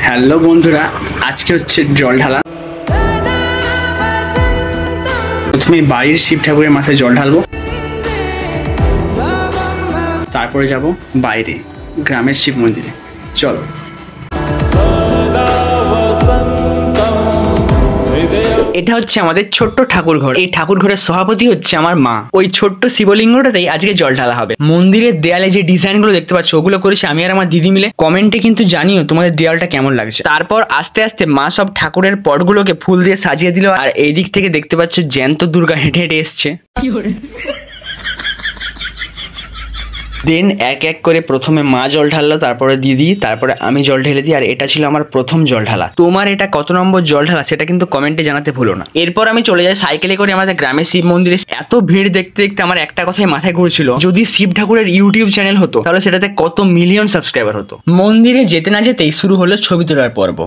Hello বন্ধুরা, আজকে হচ্ছে জল ঢালা। প্রথমে বাড়ির শিব ঠাকুরের মাথায় জল ঢালবো, তারপরে যাব বাইরে গ্রামের শিব মন্দিরে। চলো। এটা হচ্ছে আমাদের ছোট্ট ঠাকুর ঘর। এই ঠাকুর ঘরের সভাপতি হচ্ছে আমার মা। ওই ছোট্ট শিবলিঙ্গটাতেই আজকে জল ঢালা হবে। মন্দিরের দেয়ালে যে ডিজাইন গুলো দেখতে পাচ্ছ ওগুলো করেছি আমি আর আমার দিদি মিলে। কমেন্টে কিন্তু জানিও তোমাদের দেয়ালটা কেমন লাগছে। তারপর আস্তে আস্তে মা সব ঠাকুরের পটগুলোকে ফুল দিয়ে সাজিয়ে দিল। আর এই দিক থেকে দেখতে পাচ্ছ জ্যান্ত দুর্গা হেঁটে হেঁটে এসছে। দেন এক এক করে প্রথমে মা জল ঢাললো, তারপরে দিদি, তারপরে আমি জল ঢেলে দিই। আর এটা ছিল আমার প্রথম জল ঢালা। তোমার এটা কত নম্বর জল ঢালা সেটা কিন্তু কমেন্টে জানাতে ভুলো না। এরপর আমি চলে যাই সাইকেলে করে আমাদের গ্রামের শিব মন্দিরে। এত ভিড় দেখতে দেখতে আমার একটা কথাই মাথায় ঘুরছিল, যদি শিব ঠাকুরের ইউটিউব চ্যানেল হতো তাহলে সেটাতে কত মিলিয়ন সাবস্ক্রাইবার হতো। মন্দিরে যেতে না যেতেই শুরু হলো ছবি তোলার পর্ব।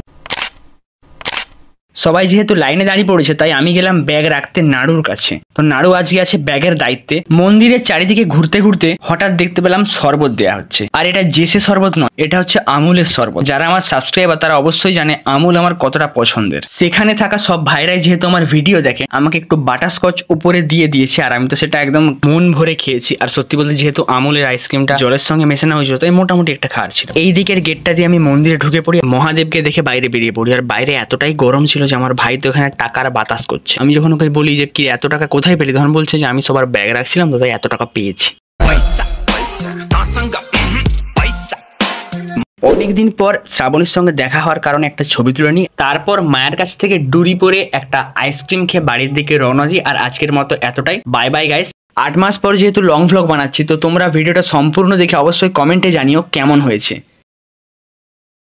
সবাই যেহেতু লাইনে দাঁড়িয়ে পড়েছে তাই আমি গেলাম ব্যাগ রাখতে নাড়ুর কাছে। তো নাড়ু আজকে আছে ব্যাগের দায়িত্বে। মন্দিরের চারিদিকে ঘুরতে ঘুরতে হঠাৎ দেখতে পেলাম শরবত দেওয়া হচ্ছে। আর এটা জেসে শরবত নয়, এটা হচ্ছে আমুলের শরবত। যারা আমার সাবস্ক্রাইবার তারা অবশ্যই জানে আমুল আমার কতটা পছন্দের। সেখানে থাকা সব ভাইরাই যেহেতু আমার ভিডিও দেখে আমাকে একটু বাটারস্কচ উপরে দিয়ে দিয়েছে, আর আমি তো সেটা একদম মন ভরে খেয়েছি। আর সত্যি বলতে যেহেতু আমুলের আইসক্রিমটা জলের সঙ্গে মেশানো হয়েছিল তাই মোটামুটি একটা খাওয়ার ছিল। এই দিকের গেটটা দিয়ে আমি মন্দিরে ঢুকে পড়ি, মহাদেবকে দেখে বাইরে বেরিয়ে পড়ি। আর বাইরে এতটাই গরম ছিল যে আমার ভাই তো এখানে টাকার বাতাস করছে। আমি যখন ওকে বলি যে কি এত টাকা কোথায় পেলি, তখন বলছে যে আমি সবার ব্যাগ রাখছিলাম তো তাই এত টাকা পেয়েছি। অনেকদিন পর শ্রাবণীর সঙ্গে দেখা হওয়ার কারণে একটা ছবি তুলে নিই। তারপর মায়ের কাছ থেকে ডুরি পরে একটা আইসক্রিম খেয়ে বাড়ির দিকে রওনা দিই। আর আজকের মতো এতটাই, বাই বাই গাইস। 8 মাস পর যেহেতু লং ভ্লগ বানাচ্ছি তো তোমরা ভিডিওটা সম্পূর্ণ দেখে অবশ্যই কমেন্টে জানিও কেমন হয়েছে।